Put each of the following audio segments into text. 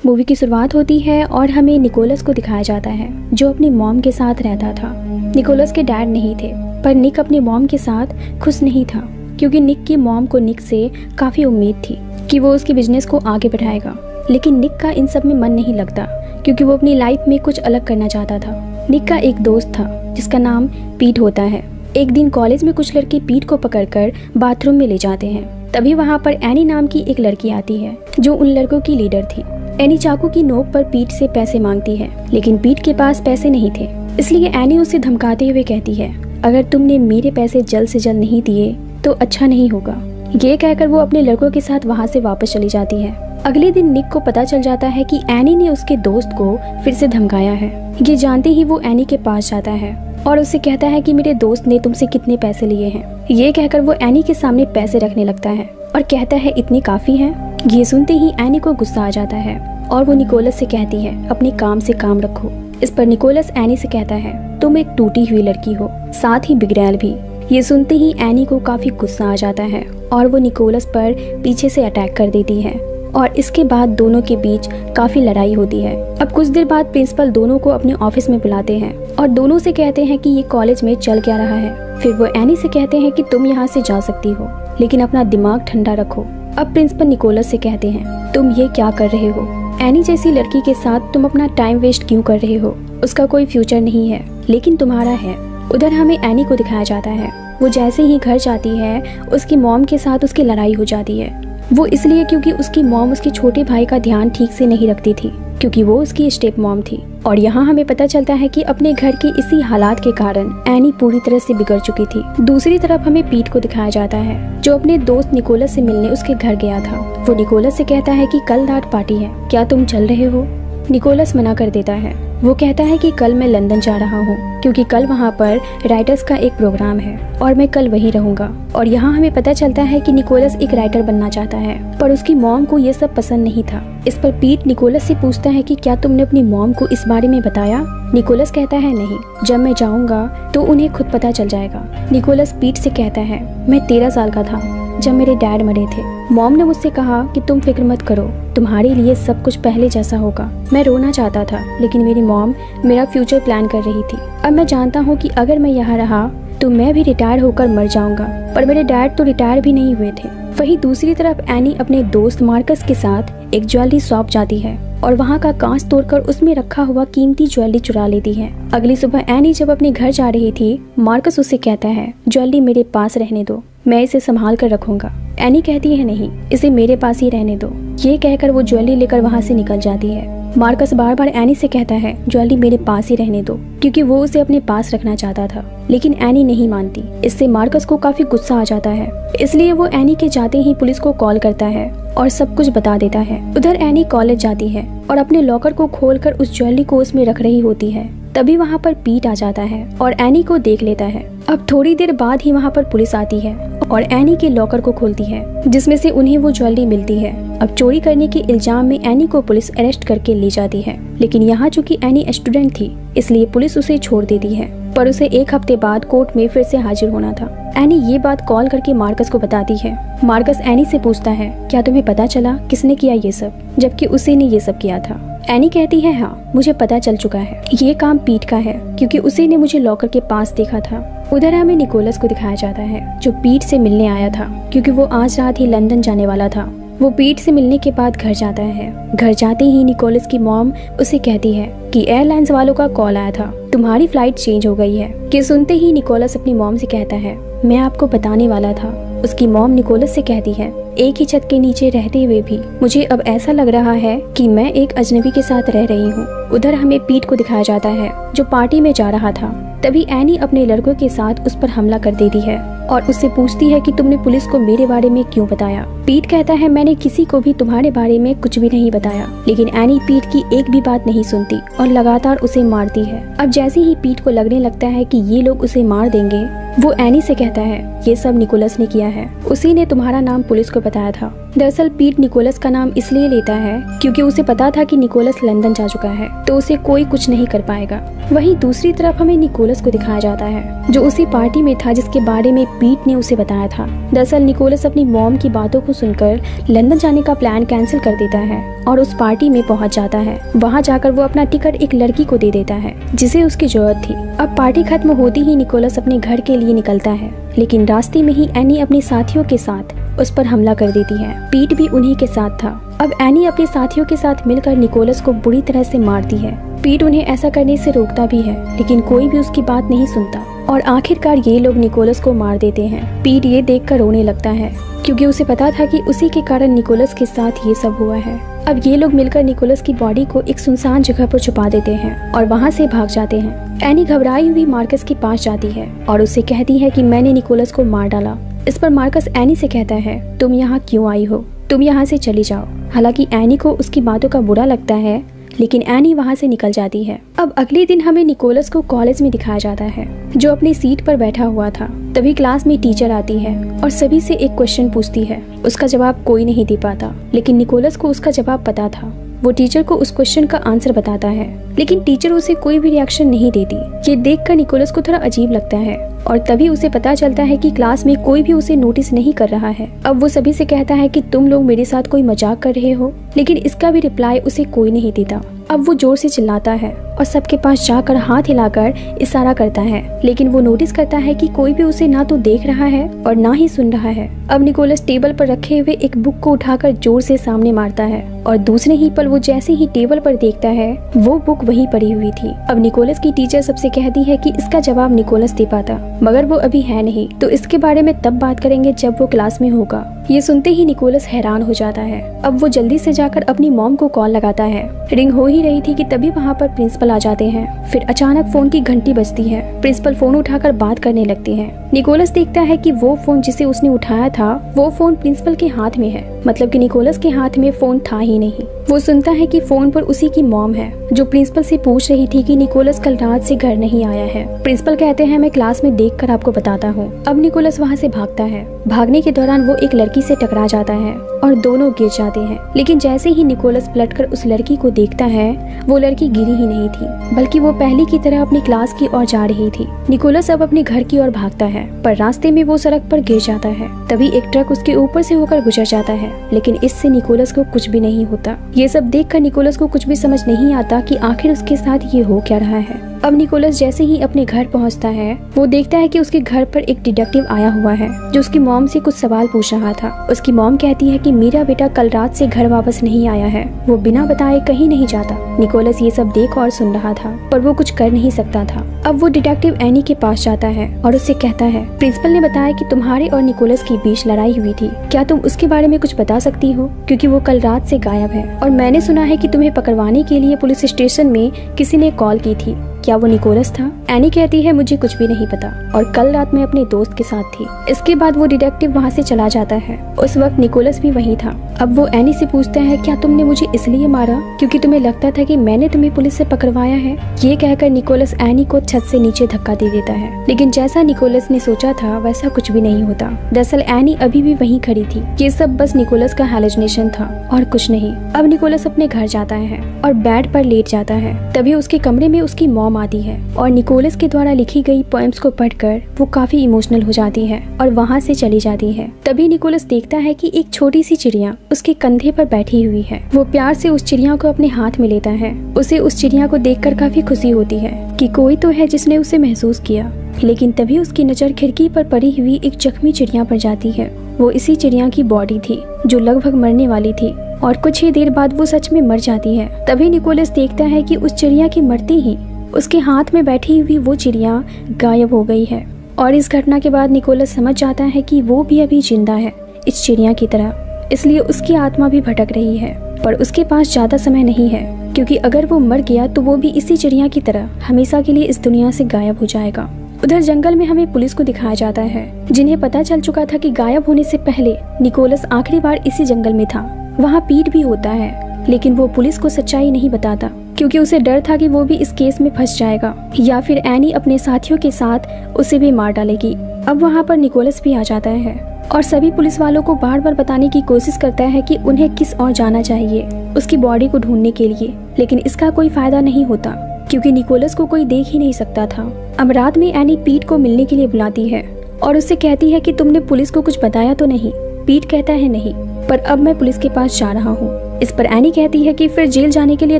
Movie की शुरुआत होती है और हमें निकोलस को दिखाया जाता है जो अपनी मॉम के साथ रहता था। निकोलस के डैड नहीं थे, पर निक अपनी मॉम के साथ खुश नहीं था क्योंकि निक की मॉम को निक से काफ़ी उम्मीद थी कि वो उसके बिजनेस को आगे बढ़ाएगा। लेकिन निक का इन सब में मन नहीं लगता क्योंकि वो अपनी लाइफ में कुछ अलग करना चाहता था। निक का एक दोस्त था जिसका नाम पीट होता है। एक दिन कॉलेज में कुछ लड़के पीट को पकड़कर बाथरूम में ले जाते हैं। तभी वहाँ पर एनी नाम की एक लड़की आती है जो उन लड़कों की लीडर थी। एनी चाकू की नोक पर पीट से पैसे मांगती है, लेकिन पीट के पास पैसे नहीं थे। इसलिए एनी उसे धमकाते हुए कहती है, अगर तुमने मेरे पैसे जल्द से जल्द नहीं दिए तो अच्छा नहीं होगा। ये कहकर वो अपने लड़कों के साथ वहाँ से वापस चली जाती है। अगले दिन निक को पता चल जाता है कि एनी ने उसके दोस्त को फिर से धमकाया है। ये जानते ही वो एनी के पास जाता है और उससे कहता है कि मेरे दोस्त ने तुमसे कितने पैसे लिए हैं। ये कहकर वो एनी के सामने पैसे रखने लगता है और कहता है इतने काफी हैं। ये सुनते ही एनी को गुस्सा आ जाता है और वो निकोलस से कहती है अपने काम से काम रखो। इस पर निकोलस एनी से कहता है तुम एक टूटी हुई लड़की हो, साथ ही बिगड़ैल भी। ये सुनते ही एनी को काफी गुस्सा आ जाता है और वो निकोलस पर पीछे से अटैक कर देती है और इसके बाद दोनों के बीच काफी लड़ाई होती है। अब कुछ देर बाद प्रिंसिपल दोनों को अपने ऑफिस में बुलाते हैं और दोनों से कहते हैं कि ये कॉलेज में चल क्या रहा है। फिर वो एनी से कहते हैं कि तुम यहाँ से जा सकती हो, लेकिन अपना दिमाग ठंडा रखो। अब प्रिंसिपल निकोलस से कहते हैं तुम ये क्या कर रहे हो? एनी जैसी लड़की के साथ तुम अपना टाइम वेस्ट क्यों कर रहे हो? उसका कोई फ्यूचर नहीं है, लेकिन तुम्हारा है। उधर हमें एनी को दिखाया जाता है। वो जैसे ही घर जाती है उसकी मॉम के साथ उसकी लड़ाई हो जाती है। वो इसलिए क्योंकि उसकी मॉम उसके छोटे भाई का ध्यान ठीक से नहीं रखती थी, क्योंकि वो उसकी स्टेप मॉम थी। और यहाँ हमें पता चलता है कि अपने घर के इसी हालात के कारण एनी पूरी तरह से बिगड़ चुकी थी। दूसरी तरफ हमें पीट को दिखाया जाता है जो अपने दोस्त निकोलस से मिलने उसके घर गया था। वो निकोलस से कहता है कि कल रात पार्टी है, क्या तुम चल रहे हो? निकोलस मना कर देता है। वो कहता है कि कल मैं लंदन जा रहा हूँ क्योंकि कल वहाँ पर राइटर्स का एक प्रोग्राम है और मैं कल वहीं रहूंगा। और यहाँ हमें पता चलता है कि निकोलस एक राइटर बनना चाहता है, पर उसकी मॉम को ये सब पसंद नहीं था। इस पर पीट निकोलस से पूछता है कि क्या तुमने अपनी मॉम को इस बारे में बताया? निकोलस कहता है नहीं, जब मैं जाऊंगा तो उन्हें खुद पता चल जाएगा। निकोलस पीट से कहता है मैं 13 साल का था जब मेरे डैड मरे थे। मॉम ने मुझसे कहा कि तुम फिक्र मत करो, तुम्हारे लिए सब कुछ पहले जैसा होगा। मैं रोना चाहता था, लेकिन मेरी मॉम मेरा फ्यूचर प्लान कर रही थी। अब मैं जानता हूँ कि अगर मैं यहाँ रहा तो मैं भी रिटायर होकर मर जाऊंगा, पर मेरे डैड तो रिटायर भी नहीं हुए थे। वहीं दूसरी तरफ एनी अपने दोस्त मार्कस के साथ एक ज्वेलरी शॉप जाती है और वहाँ का कांच तोड़कर उसमें रखा हुआ कीमती ज्वेलरी चुरा लेती है। अगली सुबह एनी जब अपने घर जा रही थी, मार्कस उससे कहता है ज्वेलरी मेरे पास रहने दो, मैं इसे संभाल कर रखूंगा। एनी कहती है नहीं, इसे मेरे पास ही रहने दो। ये कहकर वो ज्वेलरी लेकर वहाँ से निकल जाती है। मार्कस बार बार एनी से कहता है ज्वेलरी मेरे पास ही रहने दो, क्योंकि वो उसे अपने पास रखना चाहता था, लेकिन एनी नहीं मानती। इससे मार्कस को काफी गुस्सा आ जाता है, इसलिए वो एनी के जाते ही पुलिस को कॉल करता है और सब कुछ बता देता है। उधर एनी कॉलेज जाती है और अपने लॉकर को खोलकर उस ज्वेलरी को उसमें रख रही होती है। तभी वहाँ पर पीट आ जाता है और एनी को देख लेता है। अब थोड़ी देर बाद ही वहाँ पर पुलिस आती है और एनी के लॉकर को खोलती है, जिसमें से उन्हें वो ज्वेलरी मिलती है। अब चोरी करने के इल्जाम में एनी को पुलिस अरेस्ट करके ले जाती है, लेकिन यहाँ चूंकि एनी स्टूडेंट थी इसलिए पुलिस उसे छोड़ देती है, पर उसे 1 हफ्ते बाद कोर्ट में फिर से हाजिर होना था। एनी ये बात कॉल करके मार्कस को बताती है। मार्कस एनी से पूछता है क्या तुम्हें पता चला किसने किया ये सब, जबकि उसी ने ये सब किया था। एनी कहती है हाँ, मुझे पता चल चुका है, ये काम पीट का है क्योंकि उसी ने मुझे लॉकर के पास देखा था। उधर हमें निकोलस को दिखाया जाता है जो पीट से मिलने आया था, क्योंकि वो आज रात ही लंदन जाने वाला था। वो पीट से मिलने के बाद घर जाता है। घर जाते ही निकोलस की मॉम उसे कहती है कि एयरलाइंस वालों का कॉल आया था, तुम्हारी फ्लाइट चेंज हो गई है। कि सुनते ही निकोलस अपनी मॉम से कहता है मैं आपको बताने वाला था। उसकी मॉम निकोलस से कहती है एक ही छत के नीचे रहते हुए भी मुझे अब ऐसा लग रहा है कि मैं एक अजनबी के साथ रह रही हूँ। उधर हमें पीट को दिखाया जाता है जो पार्टी में जा रहा था। तभी एनी अपने लड़कों के साथ उस पर हमला कर देती है और उससे पूछती है कि तुमने पुलिस को मेरे बारे में क्यों बताया। पीट कहता है मैंने किसी को भी तुम्हारे बारे में कुछ भी नहीं बताया, लेकिन एनी पीट की एक भी बात नहीं सुनती और लगातार उसे मारती है। अब जैसे ही पीट को लगने लगता है कि ये लोग उसे मार देंगे, वो एनी से कहता है ये सब निकोलस ने किया है, उसी ने तुम्हारा नाम पुलिस को बताया था। दरअसल पीट निकोलस का नाम इसलिए लेता है क्योंकि उसे पता था कि निकोलस लंदन जा चुका है, तो उसे कोई कुछ नहीं कर पाएगा। वहीं दूसरी तरफ हमें निकोलस को दिखाया जाता है जो उसी पार्टी में था जिसके बारे में पीट ने उसे बताया था। दरअसल निकोलस अपनी मॉम की बातों को सुनकर लंदन जाने का प्लान कैंसिल कर देता है और उस पार्टी में पहुंच जाता है। वहां जाकर वो अपना टिकट एक लड़की को दे देता है जिसे उसकी जरूरत थी। अब पार्टी खत्म होती ही निकोलस अपने घर के लिए निकलता है, लेकिन रास्ते में ही एनी अपने साथियों के साथ उस पर हमला कर देती है। पीट भी उन्हीं के साथ था। अब एनी अपने साथियों के साथ मिलकर निकोलस को बुरी तरह से मारती है। पीट उन्हें ऐसा करने से रोकता भी है, लेकिन कोई भी उसकी बात नहीं सुनता और आखिरकार ये लोग निकोलस को मार देते हैं। पीट ये देखकर रोने लगता है, क्योंकि उसे पता था कि उसी के कारण निकोलस के साथ ये सब हुआ है। अब ये लोग मिलकर निकोलस की बॉडी को एक सुनसान जगह पर छुपा देते हैं और वहाँ से भाग जाते हैं। एनी घबराई हुई मार्कस के पास जाती है और उससे कहती है कि मैंने निकोलस को मार डाला। इस पर मार्कस एनी से कहता है, तुम यहाँ क्यों आई हो, तुम यहाँ से चली जाओ। हालांकि एनी को उसकी बातों का बुरा लगता है, लेकिन एनी वहाँ से निकल जाती है। अब अगले दिन हमें निकोलस को कॉलेज में दिखाया जाता है, जो अपनी सीट पर बैठा हुआ था। तभी क्लास में टीचर आती है और सभी से एक क्वेश्चन पूछती है। उसका जवाब कोई नहीं दे पाता, लेकिन निकोलस को उसका जवाब पता था। वो टीचर को उस क्वेश्चन का आंसर बताता है, लेकिन टीचर उसे कोई भी रिएक्शन नहीं देती। ये देखकर निकोलस को थोड़ा अजीब लगता है और तभी उसे पता चलता है कि क्लास में कोई भी उसे नोटिस नहीं कर रहा है। अब वो सभी से कहता है कि तुम लोग मेरे साथ कोई मजाक कर रहे हो, लेकिन इसका भी रिप्लाई उसे कोई नहीं देता। अब वो जोर से चिल्लाता है और सबके पास जाकर हाथ हिलाकर इशारा करता है, लेकिन वो नोटिस करता है कि कोई भी उसे ना तो देख रहा है और ना ही सुन रहा है। अब निकोलस टेबल पर रखे हुए एक बुक को उठाकर जोर से सामने मारता है और दूसरे ही पल वो जैसे ही टेबल पर देखता है, वो बुक वहीं पड़ी हुई थी। अब निकोलस की टीचर सबसे कहती है कि इसका जवाब निकोलस दे पाता, मगर वो अभी है नहीं, तो इसके बारे में तब बात करेंगे जब वो क्लास में होगा। ये सुनते ही निकोलस हैरान हो जाता है। अब वो जल्दी से जाकर अपनी मॉम को कॉल लगाता है। रिंग हो ही रही थी कि तभी वहाँ पर प्रिंसिपल आ जाते हैं। फिर अचानक फोन की घंटी बजती है। प्रिंसिपल फोन उठाकर बात करने लगती है। निकोलस देखता है कि वो फोन जिसे उसने उठाया था, वो फोन प्रिंसिपल के हाथ में है, मतलब कि निकोलस के हाथ में फोन था ही नहीं। वो सुनता है कि फोन पर उसी की मॉम है, जो प्रिंसिपल से पूछ रही थी कि निकोलस कल रात से घर नहीं आया है। प्रिंसिपल कहते हैं, मैं क्लास में देखकर आपको बताता हूँ। अब निकोलस वहाँ से भागता है। भागने के दौरान वो एक लड़की से टकरा जाता है और दोनों गिर जाते हैं, लेकिन जैसे ही निकोलस पलटकर उस लड़की को देखता है, वो लड़की गिरी ही नहीं थी, बल्कि वो पहले की तरह अपनी क्लास की ओर जा रही थी। निकोलस अब अपने घर की ओर भागता है, पर रास्ते में वो सड़क पर गिर जाता है। तभी एक ट्रक उसके ऊपर से होकर गुजर जाता है, लेकिन इससे निकोलस को कुछ भी नहीं होता। ये सब देखकर निकोलस को कुछ भी समझ नहीं आता कि आखिर उसके साथ ये हो क्या रहा है। अब निकोलस जैसे ही अपने घर पहुंचता है, वो देखता है कि उसके घर पर एक डिटेक्टिव आया हुआ है, जो उसकी मॉम से कुछ सवाल पूछ रहा था। उसकी मॉम कहती है कि मेरा बेटा कल रात से घर वापस नहीं आया है, वो बिना बताए कहीं नहीं जाता। निकोलस ये सब देख और सुन रहा था, पर वो कुछ कर नहीं सकता था। अब वो डिटेक्टिव एनी के पास जाता है और उससे कहता है, प्रिंसिपल ने बताया कि तुम्हारे और निकोलस के बीच लड़ाई हुई थी, क्या तुम उसके बारे में कुछ बता सकती हो, क्योंकि वो कल रात से गायब है और मैंने सुना है कि तुम्हें पकड़वाने के लिए पुलिस स्टेशन में किसी ने कॉल की थी, क्या वो निकोलस था? एनी कहती है, मुझे कुछ भी नहीं पता और कल रात मैं अपने दोस्त के साथ थी। इसके बाद वो डिटेक्टिव वहाँ से चला जाता है। उस वक्त निकोलस भी वहीं था। अब वो एनी से पूछता है, क्या तुमने मुझे इसलिए मारा क्योंकि तुम्हें लगता था कि मैंने तुम्हें पुलिस से पकड़वाया है? ये कहकर निकोलस एनी को छत से नीचे धक्का दे देता है, लेकिन जैसा निकोलस ने सोचा था वैसा कुछ भी नहीं होता। दरअसल एनी अभी भी वहीं खड़ी थी। ये सब बस निकोलस का हैलुसिनेशन था और कुछ नहीं। अब निकोलस अपने घर जाता है और बेड पर लेट जाता है। तभी उसके कमरे में उसकी मॉम आती है और निकोलस के द्वारा लिखी गई पोएम्स को पढ़कर वो काफी इमोशनल हो जाती है और वहाँ से चली जाती है। तभी निकोलस देखता है कि एक छोटी सी चिड़िया उसके कंधे पर बैठी हुई है। वो प्यार से उस चिड़िया को अपने हाथ में लेता है। उसे उस चिड़िया को देखकर काफी खुशी होती है कि कोई तो है जिसने उसे महसूस किया। लेकिन तभी उसकी नजर खिड़की पर पड़ी हुई एक जख्मी चिड़िया पर जाती है। वो इसी चिड़िया की बॉडी थी जो लगभग मरने वाली थी और कुछ ही देर बाद वो सच में मर जाती है। तभी निकोलस देखता है कि उस चिड़िया के मरते ही उसके हाथ में बैठी हुई वो चिड़िया गायब हो गई है। और इस घटना के बाद निकोलस समझ जाता है कि वो भी अभी जिंदा है इस चिड़िया की तरह, इसलिए उसकी आत्मा भी भटक रही है। पर उसके पास ज्यादा समय नहीं है, क्योंकि अगर वो मर गया तो वो भी इसी चिड़िया की तरह हमेशा के लिए इस दुनिया से गायब हो जाएगा। उधर जंगल में हमें पुलिस को दिखाया जाता है, जिन्हें पता चल चुका था कि गायब होने से पहले निकोलस आखिरी बार इसी जंगल में था। वहाँ पीट भी होता है, लेकिन वो पुलिस को सच्चाई नहीं बताता, क्योंकि उसे डर था कि वो भी इस केस में फंस जाएगा या फिर एनी अपने साथियों के साथ उसे भी मार डालेगी। अब वहाँ पर निकोलस भी आ जाता है और सभी पुलिस वालों को बार बार बताने की कोशिश करता है कि उन्हें किस ओर जाना चाहिए उसकी बॉडी को ढूंढने के लिए, लेकिन इसका कोई फायदा नहीं होता क्योंकि निकोलस को कोई देख ही नहीं सकता था। अब रात में एनी पीट को मिलने के लिए बुलाती है, और उससे कहती है कि तुमने पुलिस को कुछ बताया तो नहीं। पीट कहता है नहीं, पर अब मैं पुलिस के पास जा रहा हूँ। इस पर एनी कहती है कि फिर जेल जाने के लिए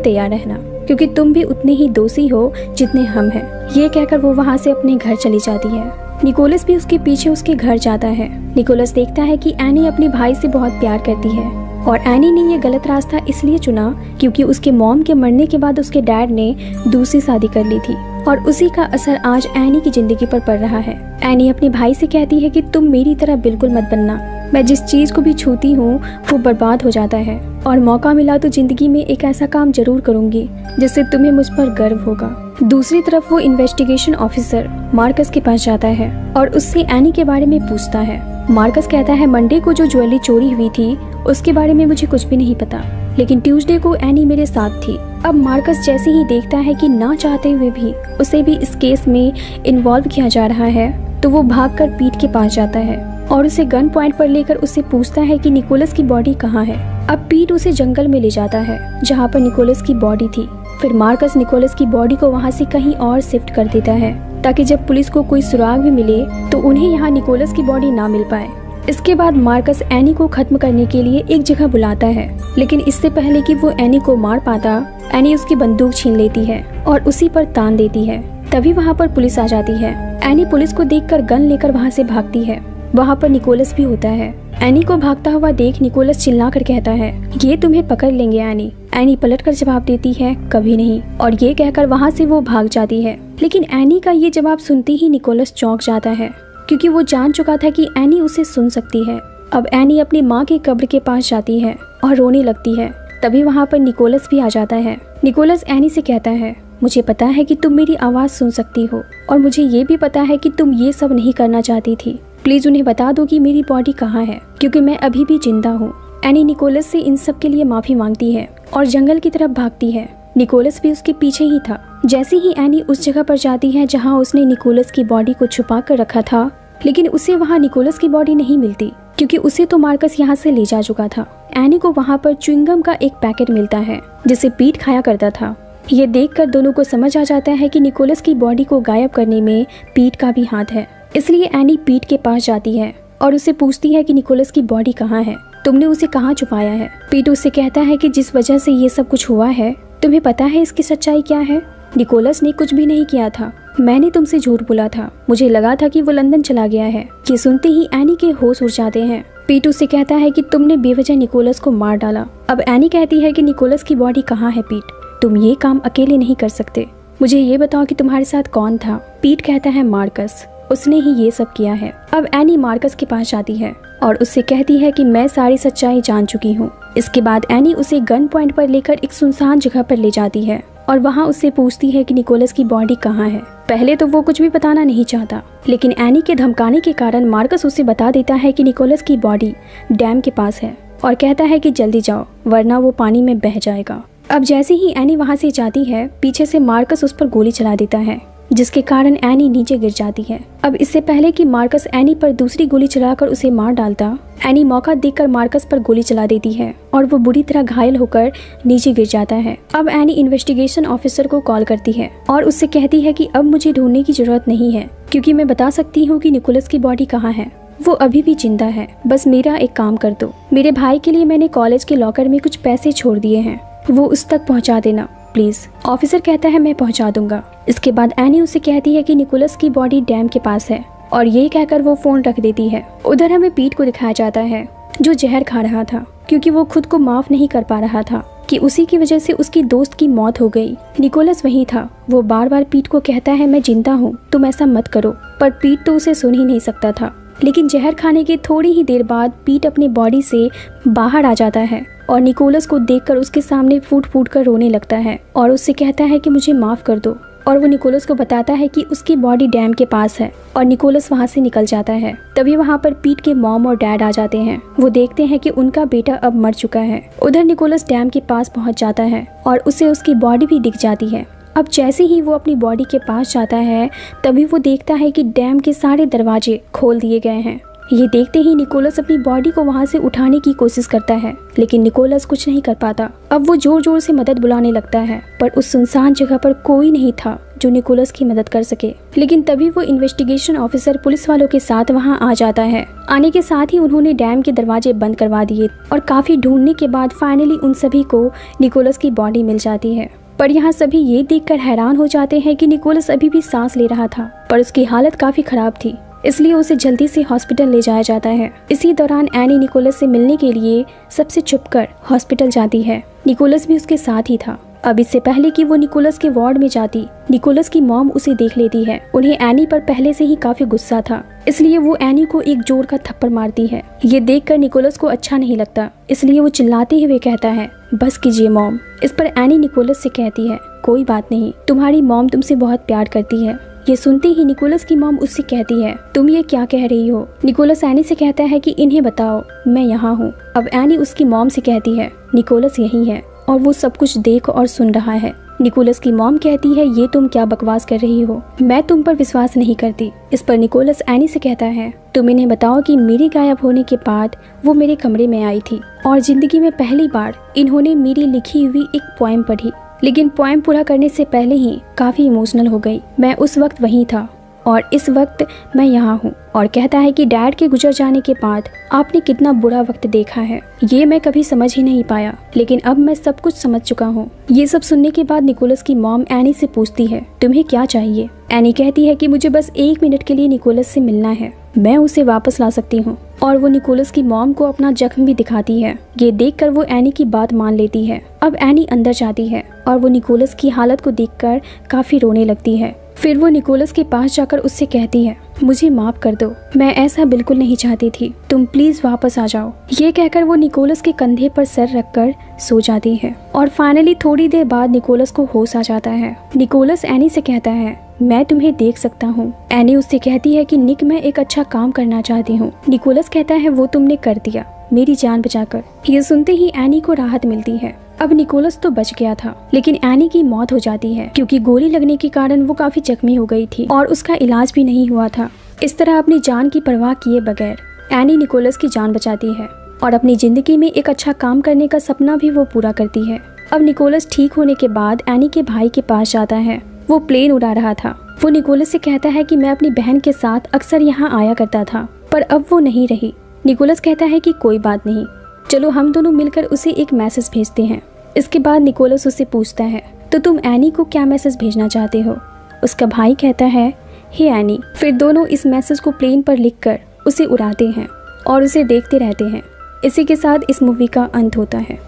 तैयार रहना, क्योंकि तुम भी उतने ही दोषी हो जितने हम हैं। ये कहकर वो वहाँ से अपने घर चली जाती है। निकोलस भी उसके पीछे उसके घर जाता है। निकोलस देखता है कि एनी अपने भाई से बहुत प्यार करती है और एनी ने ये गलत रास्ता इसलिए चुना क्योंकि उसके मॉम के मरने के बाद उसके डैड ने दूसरी शादी कर ली थी और उसी का असर आज एनी की जिंदगी पर पड़ रहा है। एनी अपने भाई से कहती है कि तुम मेरी तरह बिल्कुल मत बनना, मैं जिस चीज को भी छूती हूँ वो बर्बाद हो जाता है और मौका मिला तो जिंदगी में एक ऐसा काम जरूर करूंगी जिससे तुम्हें मुझ पर गर्व होगा। दूसरी तरफ वो इन्वेस्टिगेशन ऑफिसर मार्कस के पास जाता है और उससे एनी के बारे में पूछता है। मार्कस कहता है मंडे को जो ज्वेलरी चोरी हुई थी उसके बारे में मुझे कुछ भी नहीं पता, लेकिन ट्यूसडे को एनी मेरे साथ थी। अब मार्कस जैसे ही देखता है कि ना चाहते हुए भी उसे भी इस केस में इन्वॉल्व किया जा रहा है तो वो भागकर पीट के पास जाता है और उसे गन पॉइंट पर लेकर उससे पूछता है कि निकोलस की बॉडी कहाँ है। अब पीट उसे जंगल में ले जाता है जहाँ पर निकोलस की बॉडी थी। फिर मार्कस निकोलस की बॉडी को वहाँ से कहीं और शिफ्ट कर देता है ताकि जब पुलिस को कोई सुराग भी मिले तो उन्हें यहाँ निकोलस की बॉडी ना मिल पाए। इसके बाद मार्कस एनी को खत्म करने के लिए एक जगह बुलाता है, लेकिन इससे पहले कि वो एनी को मार पाता, एनी उसकी बंदूक छीन लेती है और उसी पर तान देती है। तभी वहाँ पर पुलिस आ जाती है। एनी पुलिस को देखकर गन लेकर वहाँ से भागती है। वहाँ पर निकोलस भी होता है। एनी को भागता हुआ देख निकोलस चिल्लाकर कहता है ये तुम्हें पकड़ लेंगे एनी। एनी पलटकर जवाब देती है कभी नहीं, और ये कहकर वहाँ से वो भाग जाती है। लेकिन एनी का ये जवाब सुनते ही निकोलस चौंक जाता है क्योंकि वो जान चुका था कि एनी उसे सुन सकती है। अब एनी अपनी माँ की कब्र के पास जाती है और रोने लगती है। तभी वहाँ पर निकोलस भी आ जाता है। निकोलस एनी से कहता है मुझे पता है कि तुम मेरी आवाज़ सुन सकती हो और मुझे ये भी पता है कि तुम ये सब नहीं करना चाहती थी। प्लीज उन्हें बता दो कि मेरी बॉडी कहाँ है, क्योंकि मैं अभी भी जिंदा हूँ। एनी निकोलस से इन सब के लिए माफी मांगती है और जंगल की तरफ भागती है। निकोलस भी उसके पीछे ही था। जैसे ही एनी उस जगह पर जाती है जहाँ उसने निकोलस की बॉडी को छुपा कर रखा था, लेकिन उसे वहाँ निकोलस की बॉडी नहीं मिलती क्योंकि उसे तो मार्कस यहाँ से ले जा चुका था। एनी को वहाँ पर च्युइंगम का एक पैकेट मिलता है जिसे पीट खाया करता था। ये देखकर दोनों को समझ आ जाता है कि निकोलस की बॉडी को गायब करने में पीट का भी हाथ है। इसलिए एनी पीट के पास जाती है और उससे पूछती है कि निकोलस की बॉडी कहाँ है, तुमने उसे कहाँ छुपाया है। पीट उससे कहता है कि जिस वजह से ये सब कुछ हुआ है तुम्हें पता है इसकी सच्चाई क्या है। निकोलस ने कुछ भी नहीं किया था, मैंने तुमसे झूठ बोला था, मुझे लगा था कि वो लंदन चला गया है। ये सुनते ही एनी के होश उड़ जाते हैं। पीट उससे कहता है कि तुमने बेवजह निकोलस को मार डाला। अब एनी कहती है कि निकोलस की बॉडी कहाँ है पीट, तुम ये काम अकेले नहीं कर सकते, मुझे ये बताओ कि तुम्हारे साथ कौन था। पीट कहता है मार्कस, उसने ही ये सब किया है। अब एनी मार्कस के पास जाती है और उससे कहती है कि मैं सारी सच्चाई जान चुकी हूँ। इसके बाद एनी उसे गन पॉइंट पर लेकर एक सुनसान जगह पर ले जाती है और वहाँ उससे पूछती है कि निकोलस की बॉडी कहाँ है। पहले तो वो कुछ भी बताना नहीं चाहता, लेकिन एनी के धमकाने के कारण मार्कस उसे बता देता है कि निकोलस की बॉडी डैम के पास है और कहता है कि जल्दी जाओ वरना वो पानी में बह जाएगा। अब जैसे ही एनी वहाँ से जाती है, पीछे से मार्कस उस पर गोली चला देता है जिसके कारण एनी नीचे गिर जाती है। अब इससे पहले कि मार्कस एनी पर दूसरी गोली चलाकर उसे मार डालता, एनी मौका देखकर मार्कस पर गोली चला देती है और वो बुरी तरह घायल होकर नीचे गिर जाता है। अब एनी इन्वेस्टिगेशन ऑफिसर को कॉल करती है और उससे कहती है कि अब मुझे ढूंढने की जरूरत नहीं है क्योंकि मैं बता सकती हूँ कि निकोलस की बॉडी कहाँ है, वो अभी भी जिंदा है। बस मेरा एक काम कर दो, मेरे भाई के लिए मैंने कॉलेज के लॉकर में कुछ पैसे छोड़ दिए हैं, वो उस तक पहुँचा देना प्लीज। ऑफिसर कहता है मैं पहुंचा दूंगा। इसके बाद एनी उसे कहती है कि निकोलस की बॉडी डैम के पास है और ये कहकर वो फोन रख देती है। उधर हमें पीट को दिखाया जाता है जो जहर खा रहा था क्योंकि वो खुद को माफ नहीं कर पा रहा था कि उसी की वजह से उसकी दोस्त की मौत हो गई। निकोलस वही था। वो बार बार पीट को कहता है मैं जिंदा हूँ, तुम ऐसा मत करो, पर पीट तो उसे सुन ही नहीं सकता था। लेकिन जहर खाने के थोड़ी ही देर बाद पीट अपनी बॉडी से बाहर आ जाता है और निकोलस को देखकर उसके सामने फूट फूट कर रोने लगता है और उससे कहता है कि मुझे माफ कर दो। और वो निकोलस को बताता है कि उसकी बॉडी डैम के पास है और निकोलस वहाँ से निकल जाता है। तभी वहाँ पर पीट के मॉम और डैड आ जाते हैं। वो देखते हैं कि उनका बेटा अब मर चुका है। उधर निकोलस डैम के पास पहुँच जाता है और उसे उसकी बॉडी भी दिख जाती है। अब जैसे ही वो अपनी बॉडी के पास जाता है तभी वो देखता है कि डैम के सारे दरवाजे खोल दिए गए हैं। ये देखते ही निकोलस अपनी बॉडी को वहाँ से उठाने की कोशिश करता है, लेकिन निकोलस कुछ नहीं कर पाता। अब वो जोर जोर से मदद बुलाने लगता है, पर उस सुनसान जगह पर कोई नहीं था जो निकोलस की मदद कर सके। लेकिन तभी वो इन्वेस्टिगेशन ऑफिसर पुलिस वालों के साथ वहाँ आ जाता है। आने के साथ ही उन्होंने डैम के दरवाजे बंद करवा दिए और काफी ढूंढने के बाद फाइनली उन सभी को निकोलस की बॉडी मिल जाती है। पर यहाँ सभी ये देखकर हैरान हो जाते हैं कि निकोलस अभी भी सांस ले रहा था, पर उसकी हालत काफी खराब थी, इसलिए उसे जल्दी से हॉस्पिटल ले जाया जाता है। इसी दौरान एनी निकोलस से मिलने के लिए सबसे छुपकर हॉस्पिटल जाती है। निकोलस भी उसके साथ ही था। अब इससे पहले कि वो निकोलस के वार्ड में जाती, निकोलस की मॉम उसे देख लेती है। उन्हें एनी पर पहले से ही काफी गुस्सा था, इसलिए वो एनी को एक जोर का थप्पड़ मारती है। ये देखकर निकोलस को अच्छा नहीं लगता, इसलिए वो चिल्लाते हुए कहता है, बस कीजिए मॉम। इस पर एनी निकोलस से कहती है, कोई बात नहीं, तुम्हारी मॉम तुमसे बहुत प्यार करती है। ये सुनते ही निकोलस की मॉम उससे कहती है, तुम ये क्या कह रही हो? निकोलस एनी से कहता है कि इन्हें बताओ, मैं यहाँ हूँ। अब एनी उसकी मॉम से कहती है, निकोलस यहीं है और वो सब कुछ देख और सुन रहा है। निकोलस की मॉम कहती है, ये तुम क्या बकवास कर रही हो, मैं तुम पर विश्वास नहीं करती। इस पर निकोलस एनी से कहता है, तुम इन्हें बताओ कि मेरे गायब होने के बाद वो मेरे कमरे में आई थी और जिंदगी में पहली बार इन्होंने मेरी लिखी हुई एक पोएम पढ़ी, लेकिन पोएम पूरा करने से पहले ही काफी इमोशनल हो गई। मैं उस वक्त वहीं था और इस वक्त मैं यहाँ हूँ। और कहता है कि डैड के गुजर जाने के बाद आपने कितना बुरा वक्त देखा है, ये मैं कभी समझ ही नहीं पाया, लेकिन अब मैं सब कुछ समझ चुका हूँ। ये सब सुनने के बाद निकोलस की मॉम एनी से पूछती है, तुम्हें क्या चाहिए? एनी कहती है कि मुझे बस 1 मिनट के लिए निकोलस से मिलना है, मैं उसे वापस ला सकती हूँ। और वो निकोलस की मॉम को अपना जख्म भी दिखाती है। ये देखकर वो एनी की बात मान लेती है। अब एनी अंदर जाती है और वो निकोलस की हालत को देखकर काफी रोने लगती है। फिर वो निकोलस के पास जाकर उससे कहती है, मुझे माफ कर दो, मैं ऐसा बिल्कुल नहीं चाहती थी, तुम प्लीज वापस आ जाओ। ये कहकर वो निकोलस के कंधे पर सर रखकर सो जाती है और फाइनली थोड़ी देर बाद निकोलस को होश आ जाता है। निकोलस एनी से कहता है, मैं तुम्हें देख सकता हूँ। एनी उससे कहती है कि निक, मैं एक अच्छा काम करना चाहती हूँ। निकोलस कहता है, वो तुमने कर दिया, मेरी जान बचाकर। ये सुनते ही एनी को राहत मिलती है। अब निकोलस तो बच गया था, लेकिन एनी की मौत हो जाती है क्योंकि गोली लगने के कारण वो काफी जख्मी हो गई थी और उसका इलाज भी नहीं हुआ था। इस तरह अपनी जान की परवाह किए बगैर एनी निकोलस की जान बचाती है और अपनी जिंदगी में एक अच्छा काम करने का सपना भी वो पूरा करती है। अब निकोलस ठीक होने के बाद एनी के भाई के पास जाता है। वो प्लेन उड़ा रहा था। वो निकोलस से कहता है कि मैं अपनी बहन के साथ अक्सर यहाँ आया करता था, पर अब वो नहीं रही। निकोलस कहता है कि कोई बात नहीं, चलो हम दोनों मिलकर उसे एक मैसेज भेजते हैं। इसके बाद निकोलस उससे पूछता है, तो तुम एनी को क्या मैसेज भेजना चाहते हो? उसका भाई कहता है, हे एनी। फिर दोनों इस मैसेज को प्लेन पर लिखकर उसे उड़ाते हैं और उसे देखते रहते हैं। इसी के साथ इस मूवी का अंत होता है।